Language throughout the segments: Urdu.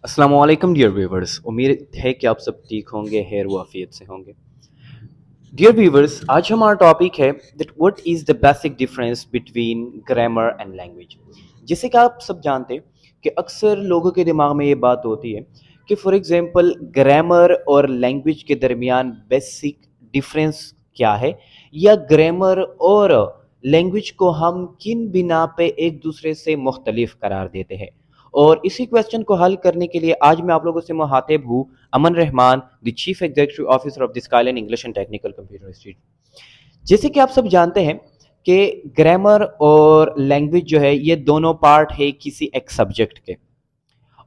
السلام علیکم ڈیئر ویورز، امید ہے کہ آپ سب ٹھیک ہوں گے، خیر و عافیت سے ہوں گے۔ ڈیئر ویورز، آج ہمارا ٹاپک ہے that what is the basic difference between grammar and language. جیسے کہ آپ سب جانتے کہ اکثر لوگوں کے دماغ میں یہ بات ہوتی ہے کہ فار ایگزامپل گرامر اور لینگویج کے درمیان بیسک ڈفرینس کیا ہے، یا گرامر اور لینگویج کو ہم کن بنا پہ ایک دوسرے سے مختلف قرار دیتے ہیں۔ اور اسی کویسچن کو حل کرنے کے لیے آج میں آپ لوگوں سے مخاطب ہوں Aman Rehman, the chief executive officer of the Skyline English and technical computer institute. جیسے کہ آپ سب جانتے ہیں کہ گرامر اور لینگویج جو ہے یہ دونوں پارٹ ہے کسی ایک سبجیکٹ کے،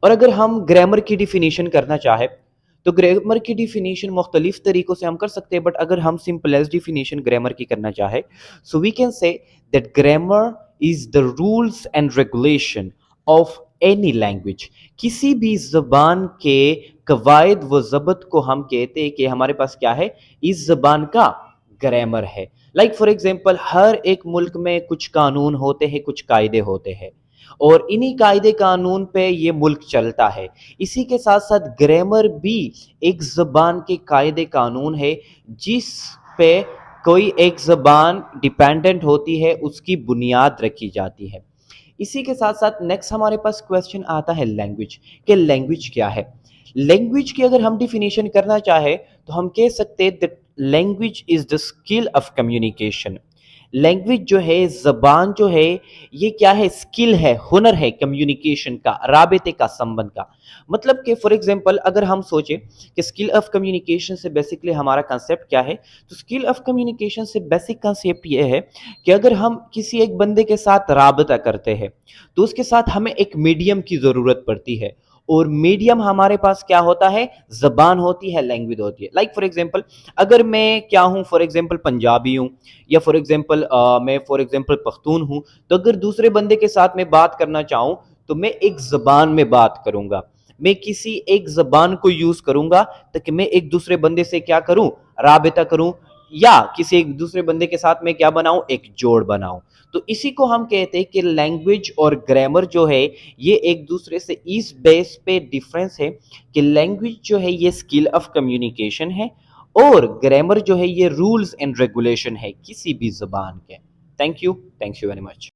اور اگر ہم گرامر کی ڈیفینیشن کرنا چاہیں تو گرامر کی ڈیفینیشن مختلف طریقوں سے ہم کر سکتے ہیں، بٹ اگر ہم سمپلیسٹ ڈیفینیشن گرامر کی کرنا چاہیں so we can say that grammar is the rules and regulation of any language. کسی بھی زبان کے قواعد و ضابط کو ہم کہتے ہیں کہ ہمارے پاس کیا ہے، اس زبان کا گرامر ہے۔ لائک فار ایگزامپل ہر ایک ملک میں کچھ قانون ہوتے ہیں، کچھ قاعدے ہوتے ہیں، اور انہی قاعدے قانون پہ یہ ملک چلتا ہے۔ اسی کے ساتھ ساتھ گرامر بھی ایک زبان کے قاعدے قانون ہے جس پہ کوئی ایک زبان ڈیپینڈنٹ ہوتی ہے، اس کی بنیاد رکھی جاتی ہے۔ اسی کے ساتھ ساتھ نیکسٹ ہمارے پاس کویسچن آتا ہے لینگویج، کہ لینگویج کیا ہے۔ لینگویج کی اگر ہم ڈیفینیشن کرنا چاہے تو ہم کہہ سکتے ہیں that language is the skill of communication۔ Language جو ہے، زبان جو ہے، یہ کیا ہے، اسکل ہے، ہنر ہے کمیونیکیشن کا، رابطے کا، سمبند کا۔ مطلب کہ فار ایگزامپل اگر ہم سوچیں کہ اسکل آف کمیونیکیشن سے بیسکلی ہمارا کنسیپٹ کیا ہے، تو اسکل آف کمیونیکیشن سے بیسک کنسیپٹ یہ ہے کہ اگر ہم کسی ایک بندے کے ساتھ رابطہ کرتے ہیں تو اس کے ساتھ ہمیں ایک میڈیم کی ضرورت پڑتی ہے، اور میڈیم ہمارے پاس کیا ہوتا ہے، زبان ہوتی ہے، لینگویج ہوتی ہے۔ لائک فار ایگزامپل اگر میں کیا ہوں، فار ایگزامپل پنجابی ہوں، یا فار ایگزامپل میں فار ایگزامپل پختون ہوں، تو اگر دوسرے بندے کے ساتھ میں بات کرنا چاہوں تو میں ایک زبان میں بات کروں گا، میں کسی ایک زبان کو یوز کروں گا تاکہ میں ایک دوسرے بندے سے کیا کروں، رابطہ کروں، یا کسی ایک دوسرے بندے کے ساتھ میں کیا بناؤں، ایک جوڑ بناؤں۔ تو اسی کو ہم کہتے ہیں کہ لینگویج اور گرامر جو ہے یہ ایک دوسرے سے اس بیس پہ ڈیفرنس ہے کہ لینگویج جو ہے یہ اسکل آف کمیونیکیشن ہے، اور گرامر جو ہے یہ رولز اینڈ ریگولیشن ہے کسی بھی زبان کے۔ Thank you very much.